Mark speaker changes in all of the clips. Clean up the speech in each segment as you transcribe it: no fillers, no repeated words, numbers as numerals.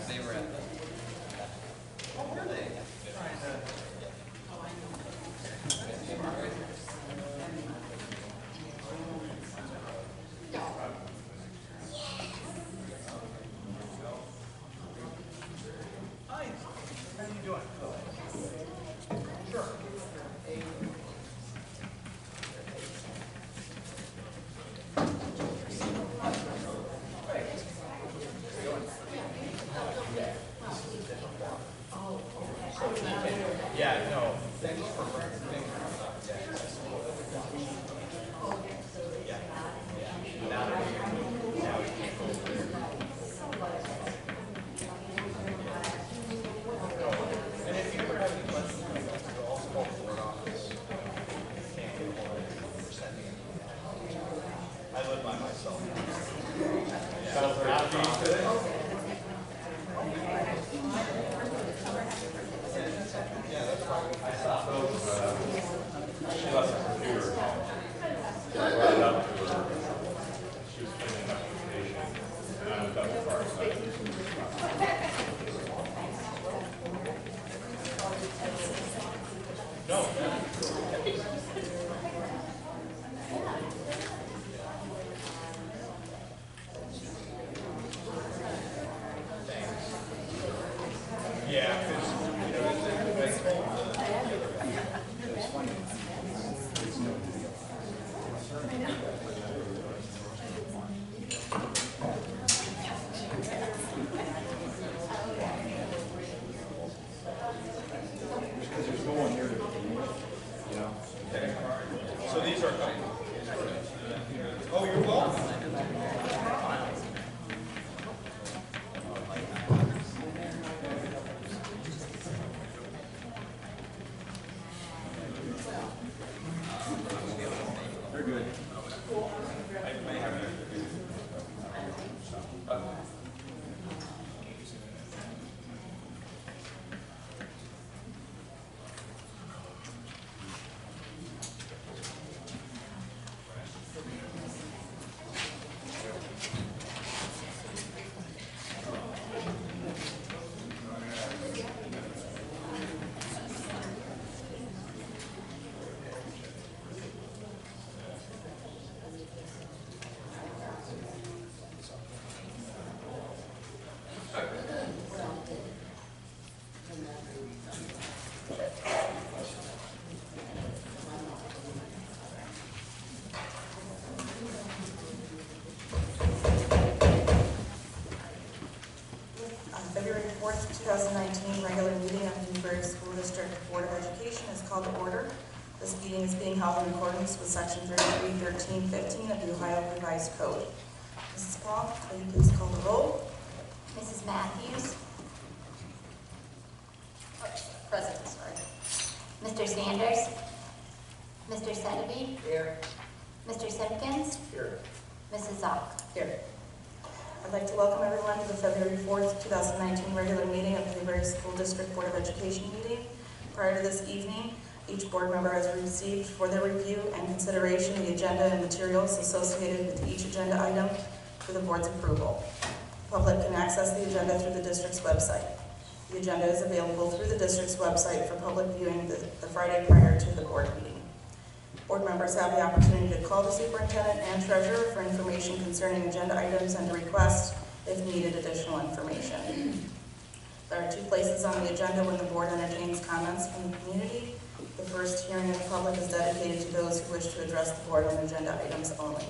Speaker 1: They were at the. Oh, were they? Hi, how are you doing? Sure. Yeah, no, thanks for bringing us up. Yeah. Yeah. Now we can't go there. And if you ever have any questions, you also call the board office. Can't get hold of me or send me an email. I live by myself. Yeah, that's fine. I saw those.
Speaker 2: She left her computer at home. So I brought it up to her. She was filling up the station, and I was double farsighted.
Speaker 1: No. Yeah, because I told the other guy, it's funny. Because there's no one here to, you know. Okay. So these are coming. Oh, you're welcome. They're good. I may have it.
Speaker 3: February 4th, 2019 regular meeting of the Newbury School District Board of Education is called to order. This meeting is being held in accordance with Section 33-13-15 of the Ohio Revised Code. Mrs. Paul, will you please call the roll?
Speaker 4: Mrs. Matthews.
Speaker 3: Present, sorry.
Speaker 4: Mr. Sanders. Mr. Sedeby.
Speaker 3: Here.
Speaker 4: Mr. Simpkins.
Speaker 3: Here.
Speaker 4: Mrs. Zock.
Speaker 3: Here. I'd like to welcome everyone to the February 4th, 2019 regular meeting of the Newbury School District Board of Education meeting. Prior to this evening, each board member has received for their review and consideration the agenda and materials associated with each agenda item for the board's approval. The public can access the agenda through the district's website. The agenda is available through the district's website for public viewing the Friday prior to the board meeting. Board members have the opportunity to call the superintendent and treasurer for information concerning agenda items and to request, if needed, additional information. There are 2 places on the agenda when the board entertains comments from the community. The first hearing of the public is dedicated to those who wish to address the board on agenda items only.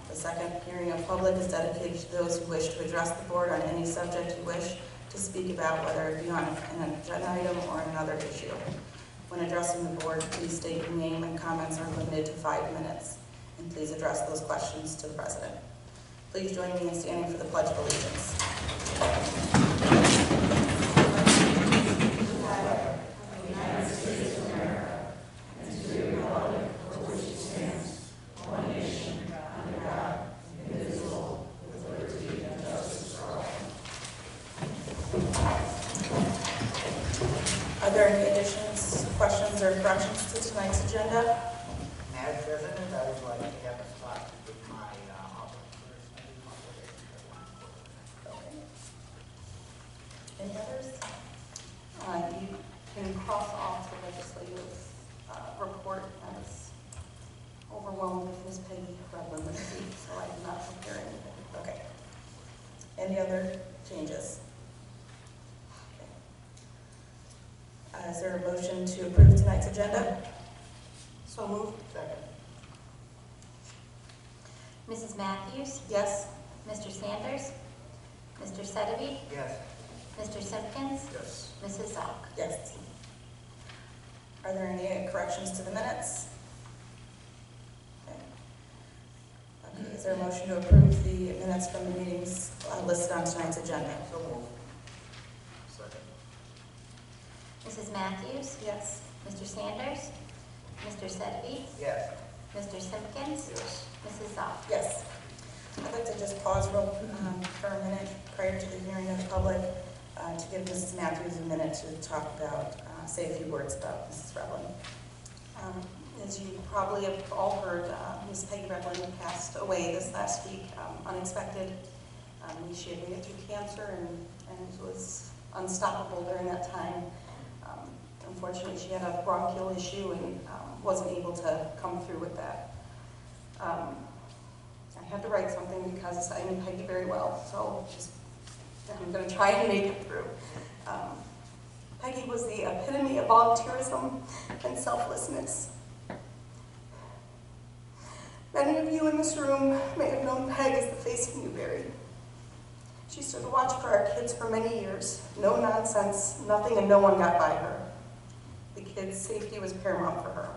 Speaker 3: The second hearing of public is dedicated to those who wish to address the board on any subject you wish to speak about, whether it be on an agenda item or another issue. When addressing the board, please state your name, and comments are limited to 5 minutes. And please address those questions to the president. Please join me in standing for the Pledge of Allegiance. Are there any additions, questions, or corrections to tonight's agenda?
Speaker 5: Madam President, I would like to have a slot with my
Speaker 3: Any others? You can cross off the legislative report. I was overwhelmed with Ms. Peggy Revlin this week, so I did not prepare anything. Okay. Any other changes? Okay. Is there a motion to approve tonight's agenda? So moved. Second.
Speaker 4: Mrs. Matthews?
Speaker 3: Yes?
Speaker 4: Mr. Sanders? Mr. Sedeby?
Speaker 1: Yes.
Speaker 4: Mr. Simpkins?
Speaker 1: Yes.
Speaker 4: Mrs. Zock?
Speaker 3: Yes. Are there any corrections to the minutes? Okay. Okay, is there a motion to approve the minutes from the meetings listed on tonight's agenda?
Speaker 1: So moved. Second.
Speaker 4: Mrs. Matthews?
Speaker 3: Yes.
Speaker 4: Mr. Sanders? Mr. Sedeby?
Speaker 1: Yes.
Speaker 4: Mr. Simpkins?
Speaker 1: Yes.
Speaker 4: Mrs. Zock?
Speaker 3: Yes. I'd like to just pause for a minute prior to the hearing of the public to give Mrs. Matthews a minute to talk about, say a few words about Mrs. Revlin. As you probably have all heard, Ms. Peggy Revlin passed away this last week, unexpected. She had made it through cancer and was unstoppable during that time. Unfortunately, she had a bronchial issue and wasn't able to come through with that. I had to write something because I knew Peggy very well, so I'm going to try and make it through. Peggy was the epitome of volunteerism and selflessness. Many of you in this room may have known Peg as the face of Newbury. She stood watch for our kids for many years. No nonsense, nothing, and no one got by her. The kids' safety was paramount for her.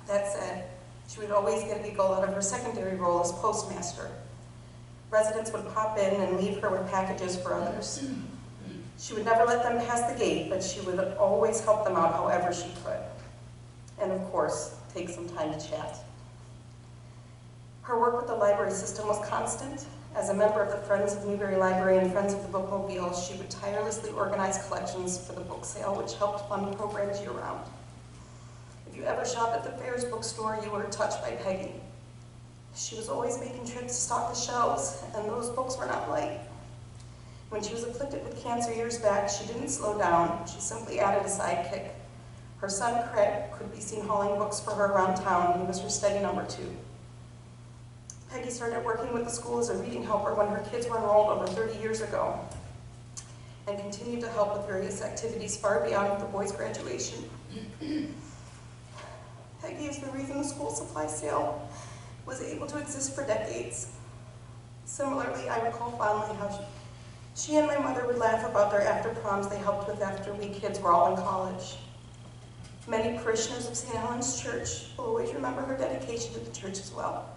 Speaker 3: That said, she would always get a giggle out of her secondary role as postmaster. Residents would pop in and leave her with packages for others. She would never let them pass the gate, but she would always help them out however she could. And of course, take some time to chat. Her work with the library system was constant. As a member of the Friends of Newbury Library and Friends of the Bookmobile, she would tirelessly organize collections for the book sale, which helped fund programs year-round. If you ever shopped at the Fairs bookstore, you were touched by Peggy. She was always making trips to stock the shelves, and those books were not light. When she was afflicted with cancer years back, she didn't slow down. She simply added a sidekick. Her son, Craig, could be seen hauling books for her around town. He was her steady number 2. Peggy started working with the school as a reading helper when her kids were enrolled over 30 years ago, and continued to help with various activities far beyond the boys' graduation. Peggy is the reason the school supply sale was able to exist for decades. Similarly, I recall fondly how she and my mother would laugh about their after proms they helped with after we kids were all in college. Many parishioners of St. Helens Church will always remember her dedication to the church as well.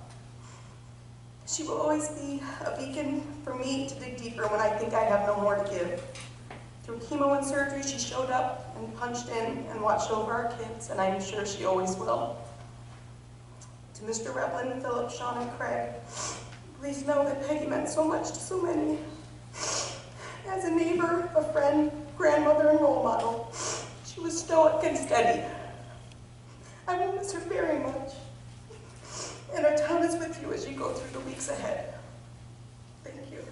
Speaker 3: She will always be a beacon for me to dig deeper when I think I have no more to give. Through chemo and surgery, she showed up and punched in and watched over our kids, and I'm sure she always will. To Mr. Revlin, Philip, Sean, and Craig, please know that Peggy meant so much to so many. As a neighbor, a friend, grandmother, and role model, she was stoic and steady. I will miss her very much. And our town is with you as you go through the weeks ahead. Thank you.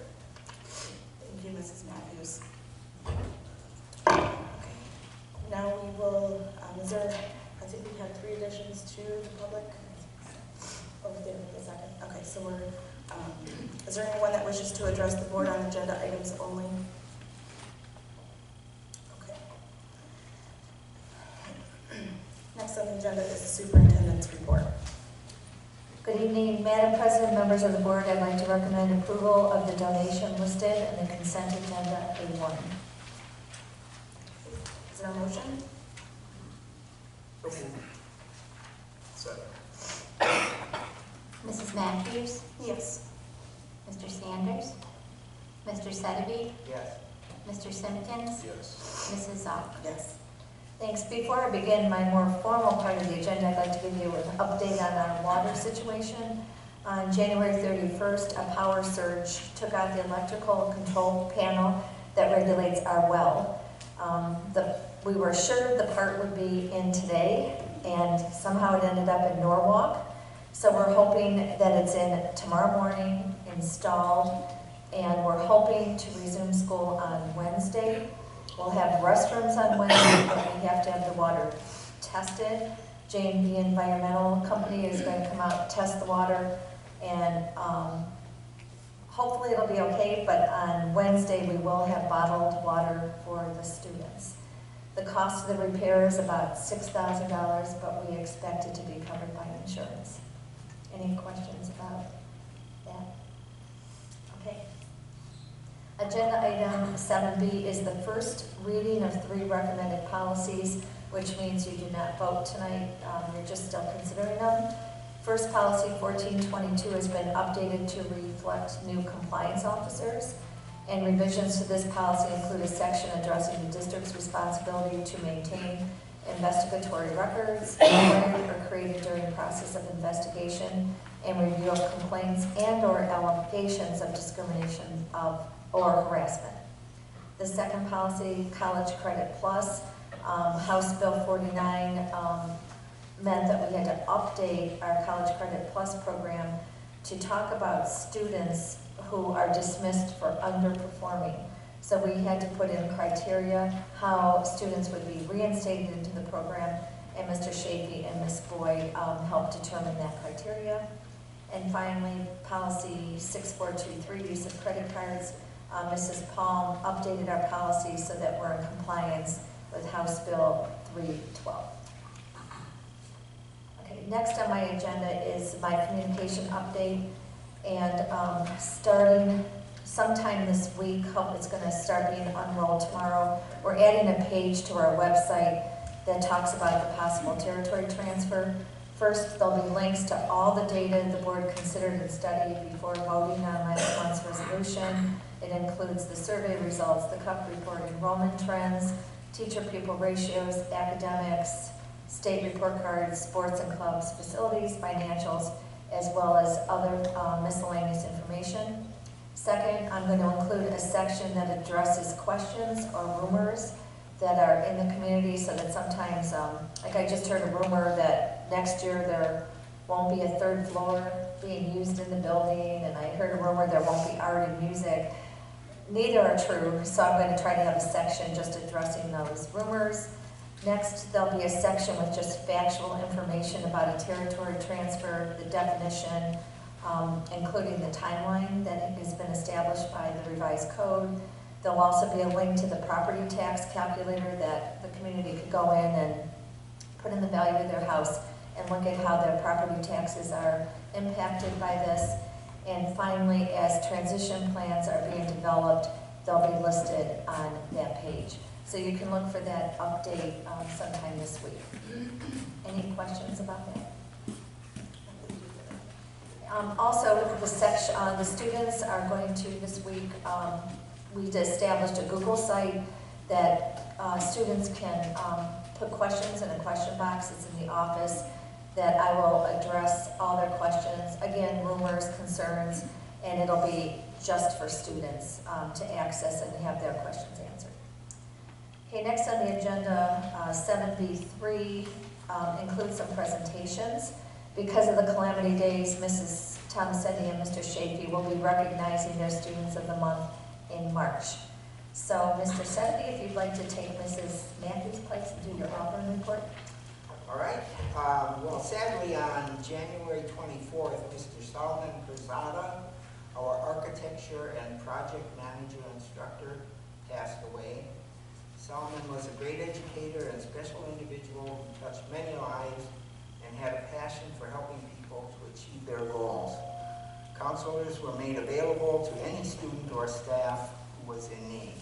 Speaker 3: Thank you, Mrs. Matthews. Okay. Now we will, I think we have 3 additions to the public. Oh, there, a second. Okay, so is there anyone that wishes to address the board on agenda items only? Okay. Next on the agenda is the superintendent's report.
Speaker 5: Good evening, Madam President, members of the board. I'd like to recommend approval of the donation listed in the consent agenda A1.
Speaker 3: Is there a motion?
Speaker 1: Second.
Speaker 4: Mrs. Matthews?
Speaker 3: Yes.
Speaker 4: Mr. Sanders? Mr. Sedeby?
Speaker 1: Yes.
Speaker 4: Mr. Simpkins?
Speaker 1: Yes.
Speaker 4: Mrs. Zock?
Speaker 3: Yes.
Speaker 5: Thanks. Before I begin my more formal part of the agenda, I'd like to give you an update on our water situation. On January 31st, a power surge took out the electrical control panel that regulates our well. We were sure the part would be in today, and somehow it ended up in Norwalk. So we're hoping that it's in tomorrow morning, installed, and we're hoping to resume school on Wednesday. We'll have restrooms on Wednesday, but we have to have the water tested. J&B Environmental Company is going to come out and test the water, and hopefully it'll be okay, but on Wednesday we will have bottled water for the students. The cost of the repair is about $6,000, but we expect it to be covered by insurance. Any questions about that? Okay. Agenda item 7B is the first reading of 3 recommended policies, which means you do not vote tonight. You're just still considering them. First, policy 1422 has been updated to reflect new compliance officers, and revisions to this policy include a section addressing the district's responsibility to maintain investigatory records acquired or created during the process of investigation and review of complaints and/or allegations of discrimination or harassment. The second policy, College Credit Plus, House Bill 49 meant that we had to update our College Credit Plus program to talk about students who are dismissed for underperforming. So we had to put in criteria how students would be reinstated into the program, and Mr. Shafee and Ms. Boyd helped determine that criteria. And finally, policy 6423, use of credit cards. Mrs. Palm updated our policy so that we're in compliance with House Bill 312. Okay, next on my agenda is my communication update, and starting sometime this week, hope it's going to start being unrolled tomorrow. We're adding a page to our website that talks about the possible territory transfer. First, there'll be links to all the data the board considered and studied before voting on last month's resolution. It includes the survey results, the CUP report, enrollment trends, teacher-pupil ratios, academics, state report cards, sports and clubs, facilities, financials, as well as other miscellaneous information. Second, I'm going to include a section that addresses questions or rumors that are in the community, so that sometimes, like I just heard a rumor that next year there won't be a 3rd floor being used in the building, and I heard a rumor there won't be art and music. Neither are true, so I'm going to try to have a section just addressing those rumors. Next, there'll be a section with just factual information about a territory transfer, the definition, including the timeline that has been established by the revised code. There'll also be a link to the property tax calculator that the community could go in and put in the value of their house and look at how their property taxes are impacted by this. And finally, as transition plans are being developed, they'll be listed on that page. So you can look for that update sometime this week. Any questions about that? Also, the students are going to this week, we established a Google site that students can put questions in a question box that's in the office, that I will address all their questions, again, rumors, concerns, and it'll be just for students to access and have their questions answered. Okay, next on the agenda, 7B3 includes some presentations. Because of the calamity days, Mrs. Tomasetti and Mr. Shafee will be recognizing their students of the month in March. So, Mr. Sethi, if you'd like to take Mrs. Matthews' place and do your Auburn report.
Speaker 6: All right. Well, sadly, on January 24th, Mr. Solomon Cruzada, our architecture and project manager instructor, passed away. Solomon was a great educator and special individual who touched many lives and had a passion for helping people to achieve their goals. Counselors were made available to any student or staff who was in need.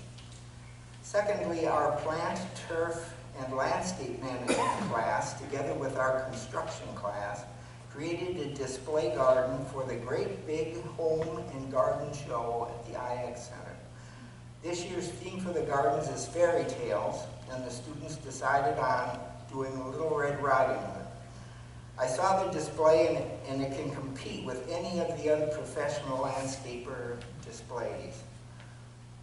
Speaker 6: Secondly, our plant, turf, and landscape management class, together with our construction class, created a display garden for the Great Big Home and Garden Show at the IX Center. This year's theme for the gardens is fairy tales, and the students decided on doing a Little Red Riding Hood. I saw the display, and it can compete with any of the other professional landscaper displays.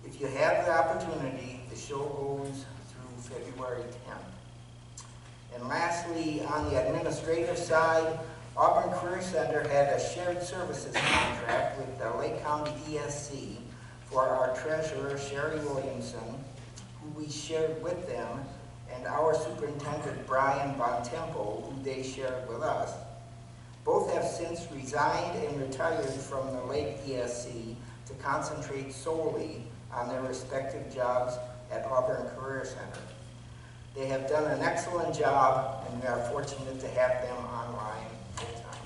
Speaker 6: If you have the opportunity, the show goes through February 10th. And lastly, on the administrative side, Auburn Career Center had a shared services contract with the Lake County ESC for our treasurer, Sherry Williamson, who we shared with them, and our superintendent, Brian Von Temple, who they shared with us. Both have since resigned and retired from the Lake ESC to concentrate solely on their respective jobs at Auburn Career Center. They have done an excellent job, and we are fortunate to have them online full-time.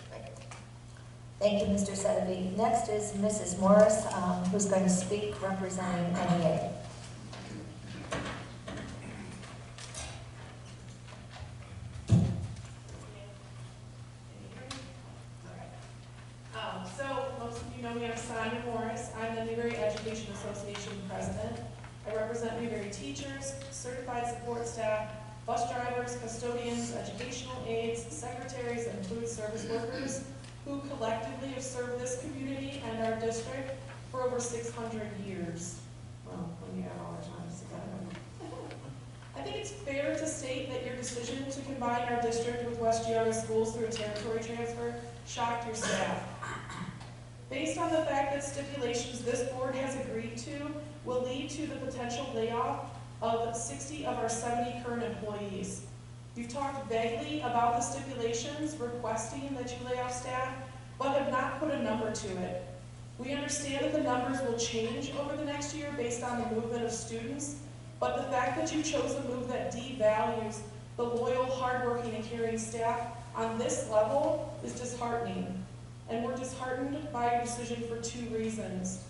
Speaker 6: Thank you.
Speaker 5: Thank you, Mr. Sedeby. Next is Mrs. Morris, who's going to speak representing NEA.
Speaker 7: So most of you know me, I'm Sonia Morris. I'm the Newbury Education Association president. I represent Newbury teachers, certified support staff, bus drivers, custodians, educational aides, secretaries, and food service workers who collectively have served this community and our district for over 600 years. Well, when you add all our times together. I think it's fair to state that your decision to combine our district with West Geauga schools through a territory transfer shocked your staff. Based on the fact that stipulations this board has agreed to will lead to the potential layoff of 60 of our 70 current employees. You've talked vaguely about the stipulations, requesting that you lay off staff, but have not put a number to it. We understand that the numbers will change over the next year based on the movement of students, but the fact that you chose a move that devalues the loyal, hardworking, and caring staff on this level is disheartening. And we're disheartened by your decision for two reasons.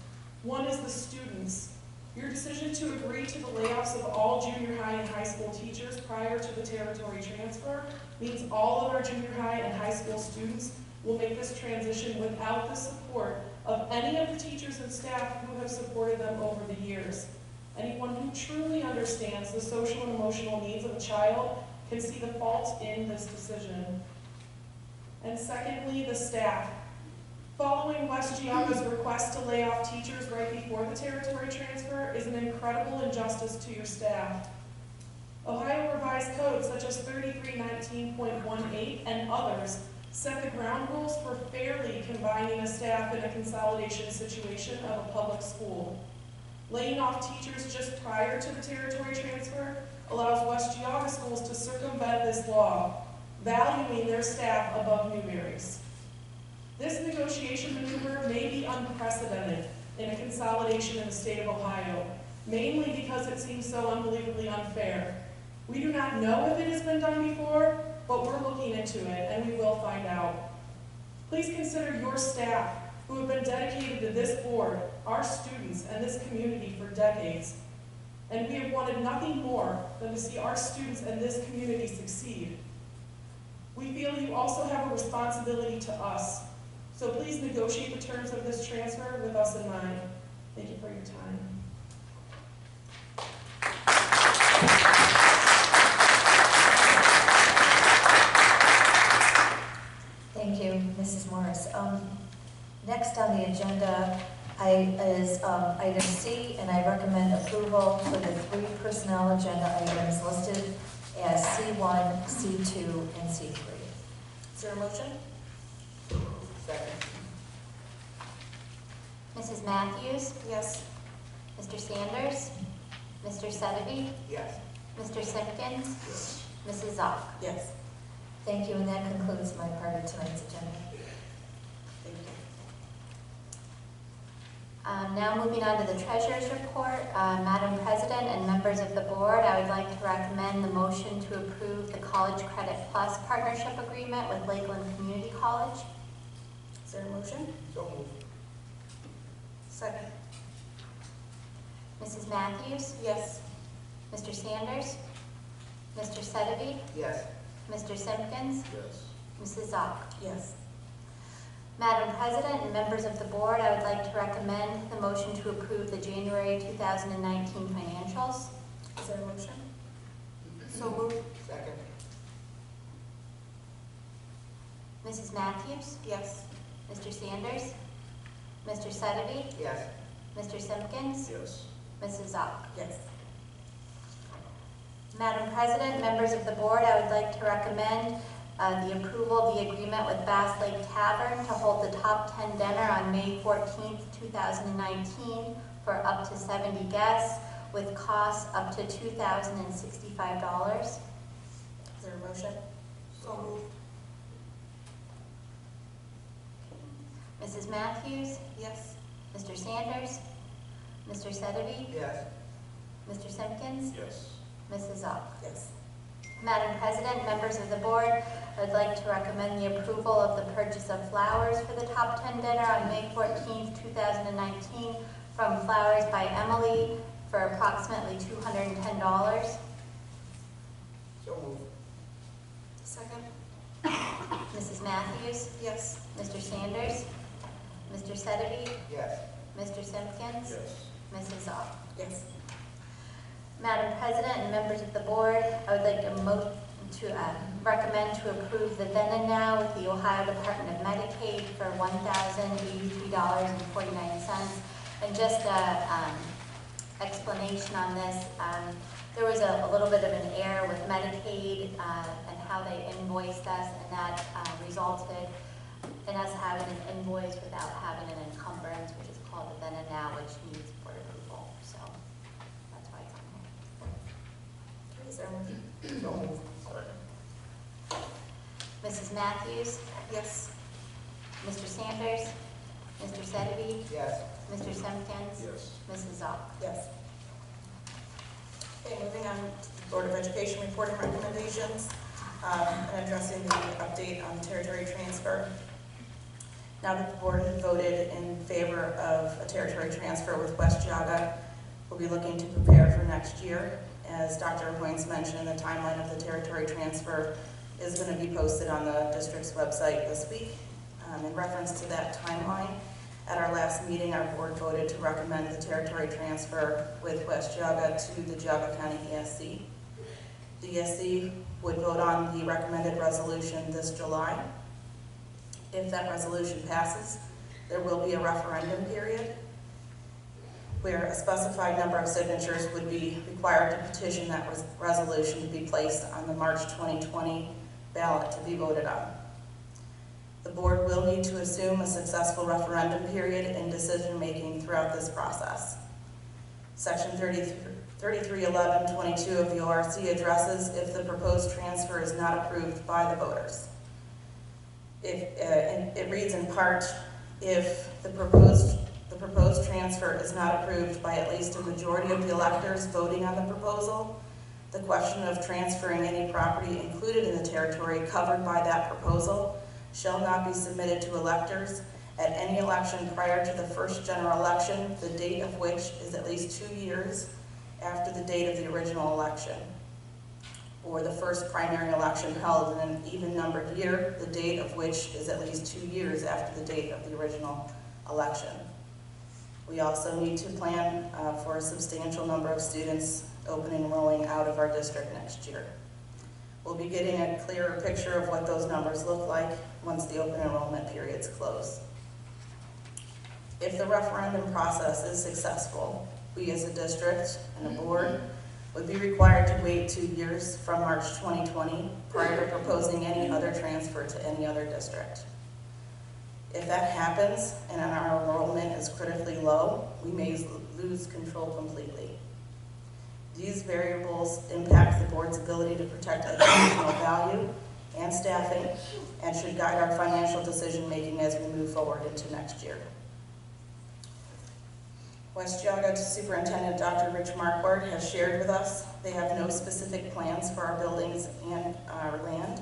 Speaker 7: One is the students. Your decision to agree to the layoffs of all junior high and high school teachers prior to the territory transfer means all of our junior high and high school students will make this transition without the support of any of the teachers and staff who have supported them over the years. Anyone who truly understands the social and emotional needs of a child can see the fault in this decision. And secondly, the staff. Following West Geauga's request to lay off teachers right before the territory transfer is an incredible injustice to your staff. Ohio revised codes such as 3319.18 and others set the ground rules for fairly combining a staff in a consolidation situation of a public school. Laying off teachers just prior to the territory transfer allows West Geauga schools to circumvent this law, valuing their staff above Newbury's. This negotiation maneuver may be unprecedented in a consolidation in the state of Ohio, mainly because it seems so unbelievably unfair. We do not know if it has been done before, but we're looking into it, and we will find out. Please consider your staff, who have been dedicated to this board, our students, and this community for decades. And we have wanted nothing more than to see our students and this community succeed. We feel you also have a responsibility to us. So please negotiate the terms of this transfer with us in mind. Thank you for your time.
Speaker 5: Thank you, Mrs. Morris. Next on the agenda is item C, and I recommend approval for the 3 personnel agenda items listed as C1, C2, and C3.
Speaker 3: Is there a motion?
Speaker 6: Second.
Speaker 4: Mrs. Matthews,
Speaker 3: Yes.
Speaker 4: Mr. Sanders, Mr. Sedeby,
Speaker 6: Yes.
Speaker 4: Mr. Simpkins,
Speaker 6: Yes.
Speaker 4: Mrs. Zock.
Speaker 3: Yes.
Speaker 5: Thank you, and that concludes my part of tonight's agenda.
Speaker 3: Thank you.
Speaker 4: Now moving on to the treasurer's report. Madam President and members of the board, I would like to recommend the motion to approve the College Credit Plus partnership agreement with Lakeland Community College.
Speaker 3: Is there a motion?
Speaker 6: So moved.
Speaker 3: Second.
Speaker 4: Mrs. Matthews,
Speaker 3: Yes.
Speaker 4: Mr. Sanders, Mr. Sedeby,
Speaker 6: Yes.
Speaker 4: Mr. Simpkins,
Speaker 6: Yes.
Speaker 4: Mrs. Zock.
Speaker 3: Yes.
Speaker 4: Madam President and members of the board, I would like to recommend the motion to approve the January 2019 financials.
Speaker 3: Is there a motion? So moved.
Speaker 6: Second.
Speaker 4: Mrs. Matthews,
Speaker 3: Yes.
Speaker 4: Mr. Sanders, Mr. Sedeby,
Speaker 6: Yes.
Speaker 4: Mr. Simpkins,
Speaker 6: Yes.
Speaker 4: Mrs. Zock.
Speaker 3: Yes.
Speaker 4: Madam President, members of the board, I would like to recommend The approval of the agreement with Bass Lake Tavern to hold the Top 10 dinner on May 14th, 2019 for up to 70 guests with costs up to $2,065.
Speaker 3: Is there a motion? So moved.
Speaker 4: Mrs. Matthews,
Speaker 3: Yes.
Speaker 4: Mr. Sanders, Mr. Sedovy,
Speaker 6: Yes.
Speaker 4: Mr. Simpkins,
Speaker 2: Yes.
Speaker 4: Mrs. Zoll.
Speaker 3: Yes.
Speaker 4: Madam President, members of the board, I would like to recommend the approval of the purchase of flowers for the Top 10 dinner on May 14th, 2019 from Flowers by Emily for approximately $210.
Speaker 6: So moved.
Speaker 3: Second?
Speaker 4: Mrs. Matthews,
Speaker 3: Yes.
Speaker 4: Mr. Sanders, Mr. Sedovy,
Speaker 6: Yes.
Speaker 4: Mr. Simpkins,
Speaker 2: Yes.
Speaker 4: Mrs. Zoll.
Speaker 3: Yes.
Speaker 4: Madam President and members of the board, I would like to recommend to approve the then and now with the Ohio Department of Medicaid for $1,083.49. And just a explanation on this, there was a little bit of an error with Medicaid and how they invoiced us, and that resulted in us having an invoice without having an encumbrance, which is called the then and now, which needs board approval. So that's why it's on here.
Speaker 3: Is there a motion?
Speaker 6: So moved.
Speaker 4: Mrs. Matthews,
Speaker 3: Yes.
Speaker 4: Mr. Sanders, Mr. Sedovy,
Speaker 6: Yes.
Speaker 4: Mr. Simpkins,
Speaker 2: Yes.
Speaker 4: Mrs. Zoll.
Speaker 3: Yes. Okay, moving on to the Board of Education report and recommendations, and addressing the update on territory transfer. Now that the board has voted in favor of a territory transfer with West Geauga, we'll be looking to prepare for next year. As Dr. Hoynes mentioned, the timeline of the territory transfer is going to be posted on the district's website this week. In reference to that timeline, at our last meeting, our board voted to recommend the territory transfer with West Geauga to the Geauga County ESC. The ESC would vote on the recommended resolution this July. If that resolution passes, there will be a referendum period where a specified number of signatures would be required to petition that resolution to be placed on the March 2020 ballot to be voted on. The board will need to assume a successful referendum period in decision-making throughout this process. Section 3311.22 of the ORC addresses if the proposed transfer is not approved by the voters. It reads in part, if the proposed transfer is not approved by at least a majority of the electors voting on the proposal, the question of transferring any property included in the territory covered by that proposal shall not be submitted to electors at any election prior to the first general election, the date of which is at least 2 years after the date of the original election, or the first primary election held in an even-numbered year, the date of which is at least 2 years after the date of the original election. We also need to plan for a substantial number of students opening and rolling out of our district next year. We'll be getting a clearer picture of what those numbers look like once the open enrollment periods close. If the referendum process is successful, we as a district and a board would be required to wait 2 years from March 2020 prior to proposing any other transfer to any other district. If that happens and our enrollment is critically low, we may lose control completely. These variables impact the board's ability to protect educational value and staffing and should guide our financial decision-making as we move forward into next year. West Geauga Superintendent Dr. Rich Marquardt has shared with us they have no specific plans for our buildings and our land.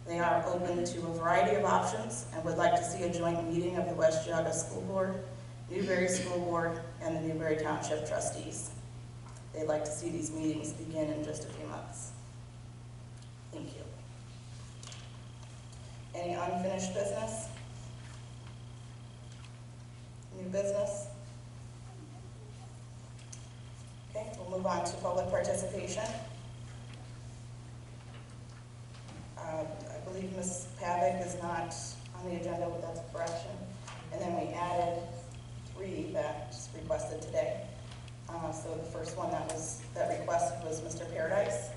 Speaker 3: They are open to a variety of options and would like to see a joint meeting of the West Geauga School Board, Newbury School Board, and the Newbury Township Trustees. They'd like to see these meetings begin in just a few months. Thank you. Any unfinished business? New business? Okay, we'll move on to public participation. I believe Ms. Pavick is not on the agenda, but that's a correction. And then we added 3 that just requested today. So the first one that requested was Mr. Paradise.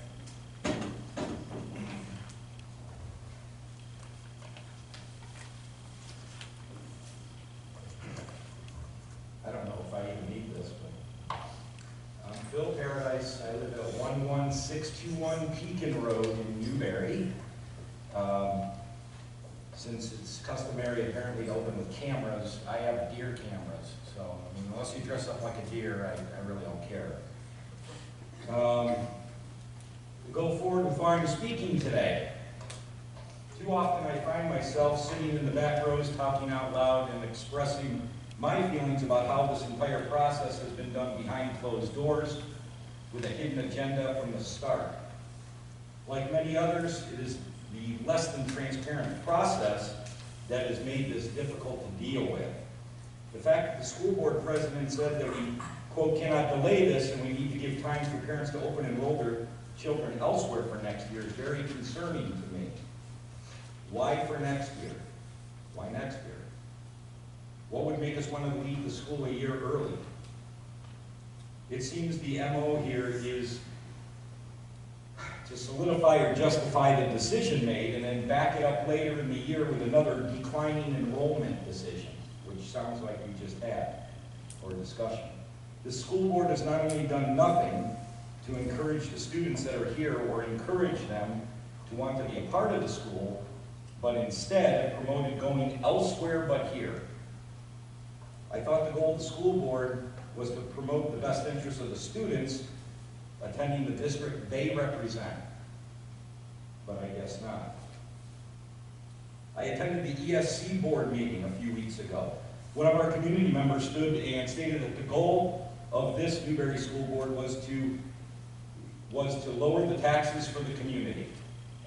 Speaker 8: address. I live at 11621 Pekin Road in Newbury. Since it's customary apparently to open with cameras, I have deer cameras. So, I mean, unless you dress up like a deer, I really don't care. To go forward with why I'm speaking today. Too often I find myself sitting in the back rows talking out loud and expressing my feelings about how this entire process has been done behind closed doors with a hidden agenda from the start. Like many others, it is the less than transparent process that has made this difficult to deal with. The fact that the school board president said that we, quote, cannot delay this and we need to give time for parents to open and enroll their children elsewhere for next year is very concerning to me. Why for next year? Why next year? What would make us want to leave the school a year early? It seems the MO here is to solidify or justify the decision made and then back it up later in the year with another declining enrollment decision, which sounds like we just had, or discussion. The school board has not only done nothing to encourage the students that are here or encourage them to want to be a part of the school, but instead promoted going elsewhere but here. I thought the goal of the school board was to promote the best interests of the students attending the district they represent, but I guess not. I attended the ESC board meeting a few weeks ago. One of our community members stood and stated that the goal of this Newbury School Board was to lower the taxes for the community.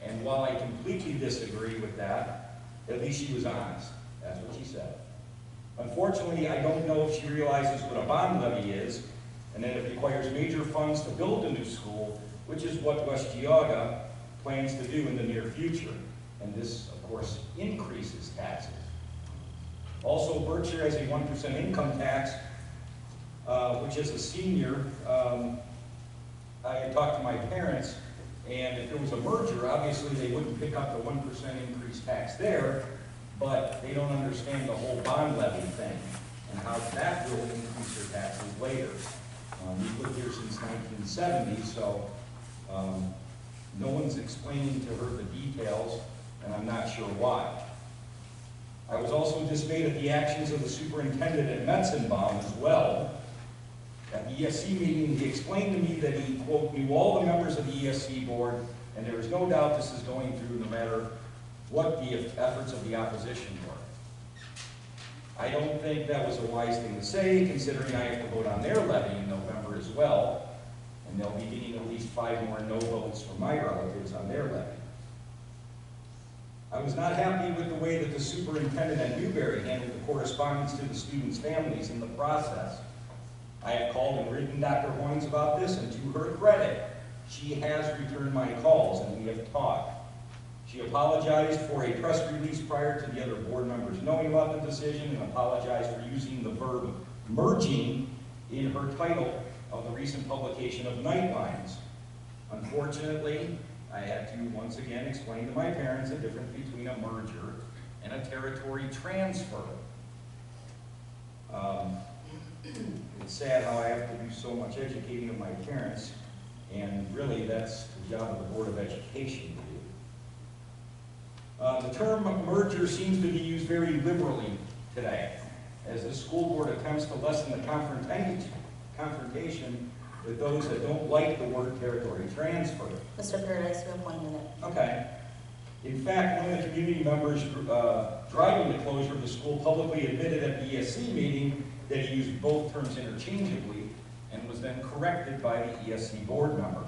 Speaker 8: And while I completely disagree with that, at least she was honest. That's what she said. Unfortunately, I don't know if she realizes what a bond levy is, and that it requires major funds to build a new school, which is what West Geauga plans to do in the near future. And this, of course, increases taxes. Also, Berkshire has a 1% income tax, which as a senior, I had talked to my parents, and if there was a merger, obviously they wouldn't pick up the 1% increased tax there, but they don't understand the whole bond levy thing and how that will increase your taxes later. We've lived here since 1970, so no one's explaining to her the details, and I'm not sure why. I was also dismayed at the actions of the superintendent at Metzenbaum as well. At the ESC meeting, he explained to me that he, quote, knew all the members of the ESC board, and there is no doubt this is going through no matter what the efforts of the opposition were. I don't think that was a wise thing to say, considering I have to vote on their levy in November as well, and they'll be getting at least 5 more no votes from my relatives on their levy. I was not happy with the way that the superintendent at Newbury handled the correspondence to the students' families in the process. I have called and written Dr. Hoynes about this, and to her credit, she has returned my calls and we have talked. She apologized for a press release prior to the other board members knowing about the decision and apologized for using the verb merging in her title of the recent publication of Nightlines. Unfortunately, I had to once again explain to my parents the difference between a merger and a territory transfer. It's sad how I have to do so much educating of my parents, and really that's the job of the Board of Education to do. The term merger seems to be used very liberally today, as the school board attempts to lessen the confrontation with those that don't like the word territory transfer.
Speaker 3: Mr. Paradise, you have 1 minute.
Speaker 8: Okay. In fact, one of the community members driving the closure of the school publicly admitted at the ESC meeting that he used both terms interchangeably and was then corrected by the ESC board member.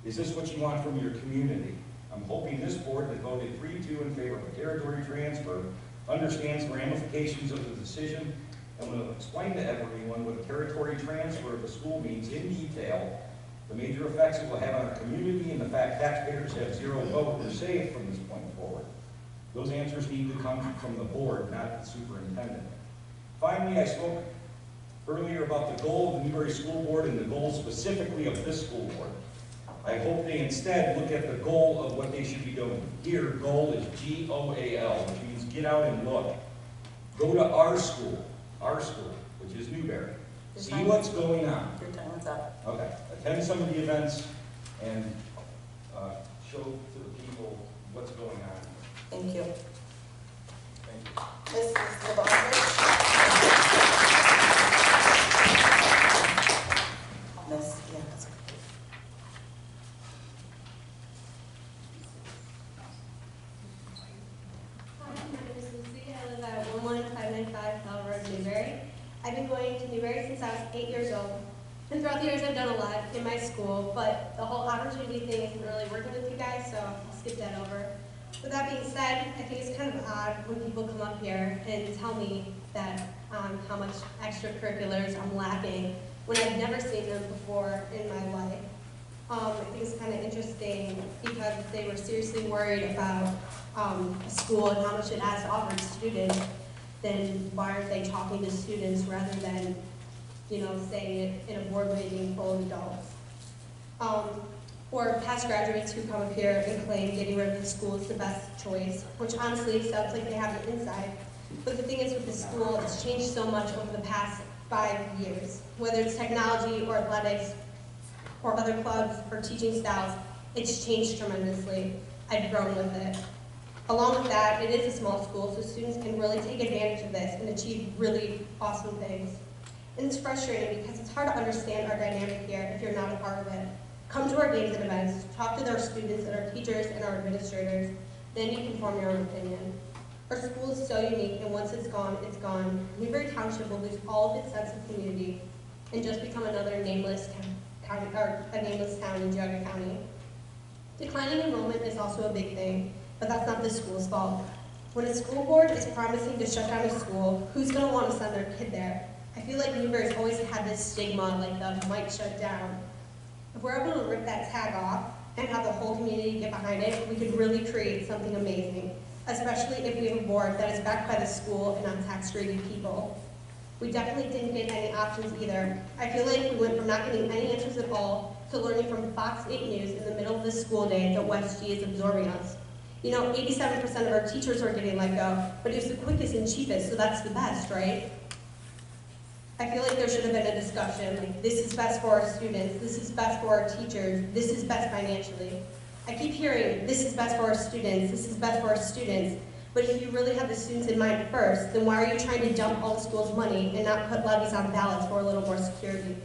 Speaker 8: Is this what you want from your community? I'm hoping this board that voted 3-2 in favor of a territory transfer understands the ramifications of the decision and will explain to everyone what a territory transfer of the school means in detail, the major effects it will have on our community, and the fact taxpayers have 0 vote or say from this point forward. Those answers need to come from the board, not the superintendent. Finally, I spoke earlier about the goal of the Newbury School Board and the goal specifically of this school board. I hope they instead look at the goal of what they should be doing. Here, goal is G-O-A-L, which means get out and look. Go to our school, which is Newbury. See what's going on.
Speaker 3: Your time is up.
Speaker 8: Okay, attend some of the events and show to the people what's going on.
Speaker 3: Thank you.
Speaker 8: Thank you.
Speaker 3: Mrs. Lubavitch. Miss, yeah, that's okay.
Speaker 9: Hi, my name is Lucy. I live at 11595 Bell Road, Newbury. I've been going to Newbury since I was 8 years old. And throughout the years, I've done a lot in my school, but the whole opportunity thing isn't really working with you guys, so I'll skip that over. With that being said, I think it's kind of odd when people come up here and tell me that how much extracurriculars I'm lacking when I've never seen them before in my life. I think it's kind of interesting because they were seriously worried about a school and how much it has to offer to students, then why aren't they talking to students rather than, saying it in a board meeting full of adults? Or past graduates who come up here and claim getting rid of the school is the best choice, which honestly sounds like they have it inside. But the thing is with the school, it's changed so much over the past 5 years. Whether it's technology or athletics or other clubs or teaching styles, it's changed tremendously. I've grown with it. Along with that, it is a small school, so students can really take advantage of this and achieve really awesome things. And it's frustrating because it's hard to understand our dynamic here if you're not a part of it. Come to our games and events, talk to our students and our teachers and our administrators, then you can form your own opinion. Our school is so unique, and once it's gone, it's gone. Newbury Township will lose all of its sense of community and just become another nameless town, or a nameless town in Geauga County. Declining enrollment is also a big thing, but that's not the school's fault. When a school board is promising to shut down a school, who's going to want to send their kid there? I feel like Newbury's always had this stigma, like the might shut down. If we're able to rip that tag off and have the whole community get behind it, we could really create something amazing, especially if we have a board that is backed by the school and not tax-greedy people. We definitely didn't get any options either. I feel like we went from not getting any answers at all to learning from Fox 8 News in the middle of the school day that West G is absorbing us. 87% of our teachers are getting let go, but it was the quickest and cheapest, so that's the best, right? I feel like there should have been a discussion, like this is best for our students, this is best for our teachers, this is best financially. I keep hearing, this is best for our students, this is best for our students, but if you really have the students in mind first, then why are you trying to dump all the school's money and not put levies on ballots for a little more security?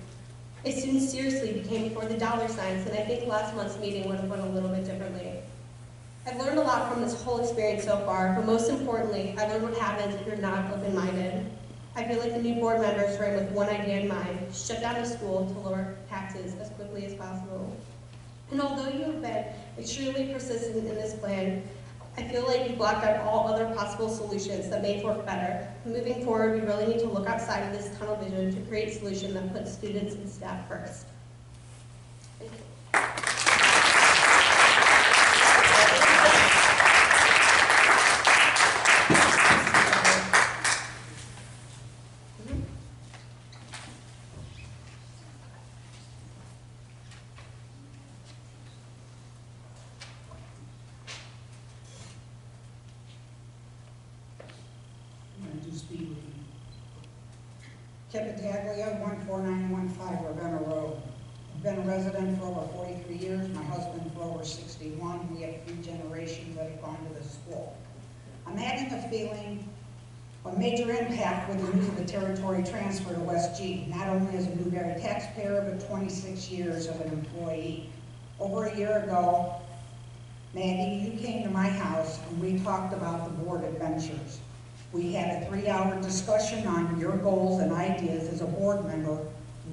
Speaker 9: It students seriously became for the dollar signs, and I think last month's meeting would have went a little bit differently. I've learned a lot from this whole experience so far, but most importantly, I learned what happens if you're not open-minded. I feel like the new board members ran with one idea in mind: shut down the school to lower taxes as quickly as possible. And although you have been extremely persistent in this plan, I feel like you blocked out all other possible solutions that may work better. Moving forward, we really need to look outside of this tunnel vision to create a solution that puts students and staff first. Thank you.
Speaker 10: Taglia, 14915 Ravenna Road. I've been a resident for over 43 years, my husband for over 61. We have 3 generations that have gone to this school. I'm having the feeling a major impact with the news of the territory transfer to West G, not only as a Newbury taxpayer, but 26 years of an employee. Over a year ago, Maggie, you came to my house and we talked about the board adventures. We had a 3-hour discussion on your goals and ideas as a board member.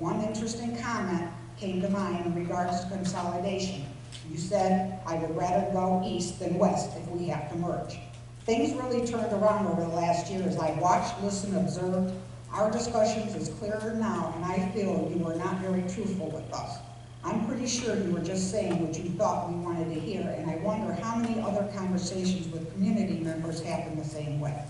Speaker 10: One interesting comment came to mind in regards to consolidation. You said, I would rather go east than west if we have to merge. Things really turned around over the last year as I watched, listened, observed. Our discussions is clearer now, and I feel you were not very truthful with us. I'm pretty sure you were just saying what you thought we wanted to hear, and I wonder how many other conversations with community members happen the same way.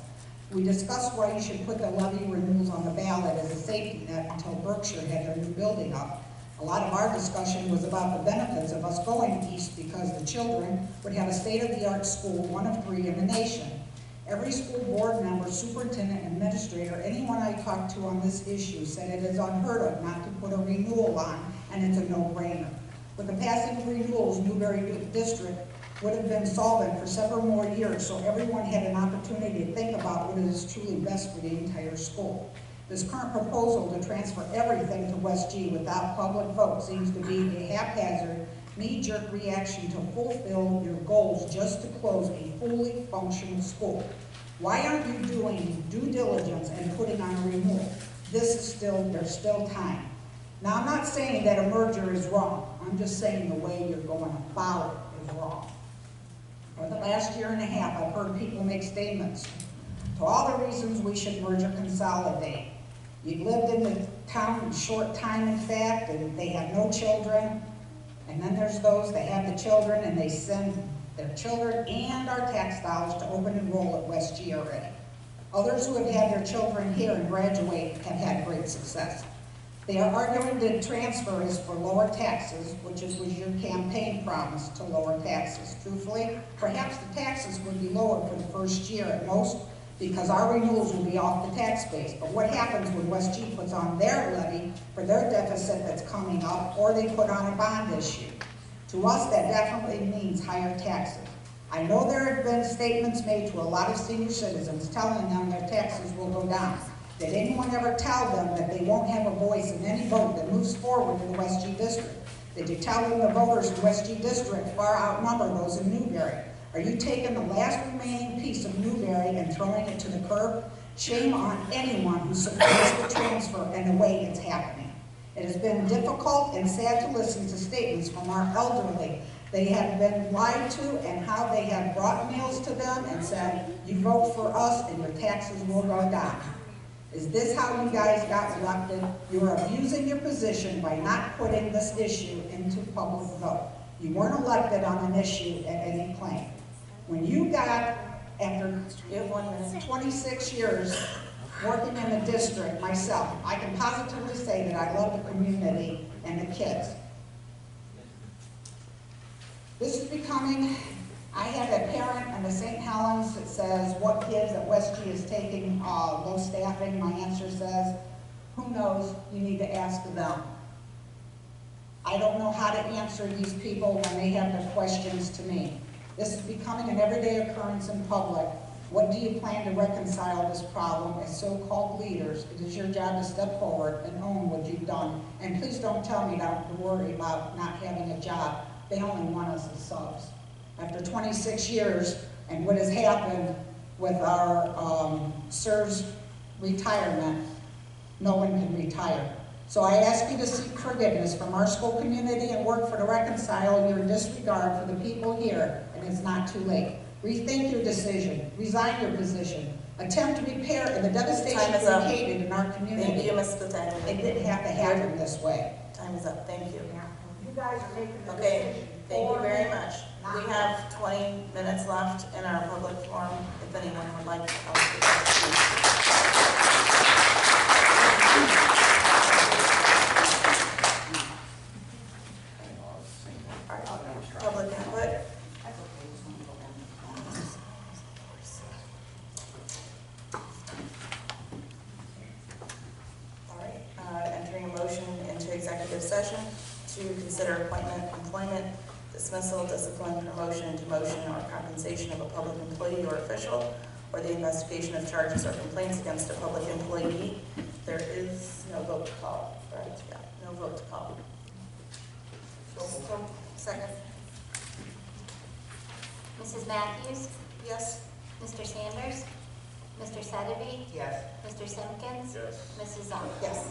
Speaker 10: We discussed why you should put the levy renewals on the ballot as a safety net until Berkshire had their new building up. A lot of our discussion was about the benefits of us going east because the children would have a state-of-the-art school, one of 3 in the nation. Every school board member, superintendent, administrator, anyone I talked to on this issue said it is unheard of not to put a renewal on, and it's a no-brainer. With the passing of renewals, Newbury District would have been solvent for several more years, so everyone had an opportunity to think about what is truly best for the entire school. This current proposal to transfer everything to West G without public vote seems to be a haphazard, knee-jerk reaction to fulfill your goals just to close a fully functional school. Why aren't you doing due diligence and putting on a renewal? There's still time. Now, I'm not saying that a merger is wrong. I'm just saying the way you're going about it is wrong. For the last year and a half, I've heard people make statements to all the reasons we should merge or consolidate. You've lived in the town a short time, in fact, and they have no children. And then there's those that have the children and they send their children and our tax dollars to open enroll at West G already. Others who have had their children here and graduate have had great success. They are arguing the transfer is for lower taxes, which was your campaign promise to lower taxes. Truthfully, perhaps the taxes would be lower for the first year at most because our renewals will be off the tax base. But what happens when West G puts on their levy for their deficit that's coming up, or they put on a bond issue? To us, that definitely means higher taxes. I know there have been statements made to a lot of senior citizens telling them their taxes will go down. Did anyone ever tell them that they won't have a voice in any vote that moves forward in the West G District? Did you tell them the voters in West G District far outnumber those in Newbury? Are you taking the last remaining piece of Newbury and throwing it to the curb? Shame on anyone who supports the transfer and the way it's happening. It has been difficult and sad to listen to statements from our elderly. They have been lied to and how they have brought meals to them and said, you vote for us and your taxes will go down. Is this how you guys got elected? You are abusing your position by not putting this issue into public vote. You weren't elected on an issue at any claim. When you got, after 26 years working in the district myself, I can positively say that I love the community and the kids. This is becoming, I have a parent in the St. Helens that says, what kids at West G is taking low staffing? My answer says, who knows? You need to ask them. I don't know how to answer these people when they have their questions to me. This is becoming an everyday occurrence in public. What do you plan to reconcile this problem as so-called leaders? It is your job to step forward and own what you've done. And please don't tell me not to worry about not having a job. They only want us as subs. After 26 years and what has happened with our SIRS retirement, no one can retire. So I ask you to seek forgiveness from our school community and work to reconcile your disregard for the people here, and it's not too late. Rethink your decision, resign your position, attempt to repair the devastation created in our community.
Speaker 3: Thank you, Ms. Bethany.
Speaker 10: It didn't have to happen this way.
Speaker 3: Time is up, thank you.
Speaker 10: You guys are making the
Speaker 3: Okay,
Speaker 10: decision.
Speaker 3: thank you very much. We have 20 minutes left in our public forum, if anyone would like to help with that. All right, public input. All right, entering a motion into executive session to consider appointment, employment, dismissal, discipline, promotion, demotion, or compensation of a public employee or official, or the investigation of charges or complaints against a public employee. There is no vote to call, right? Yeah, no vote to call. Second.
Speaker 4: Mrs. Matthews?
Speaker 3: Yes?
Speaker 4: Mr. Sanders? Mr. Satterby?
Speaker 6: Yes.
Speaker 4: Mr. Simpkins?
Speaker 2: Yes.
Speaker 4: Mrs. Zoll?
Speaker 3: Yes.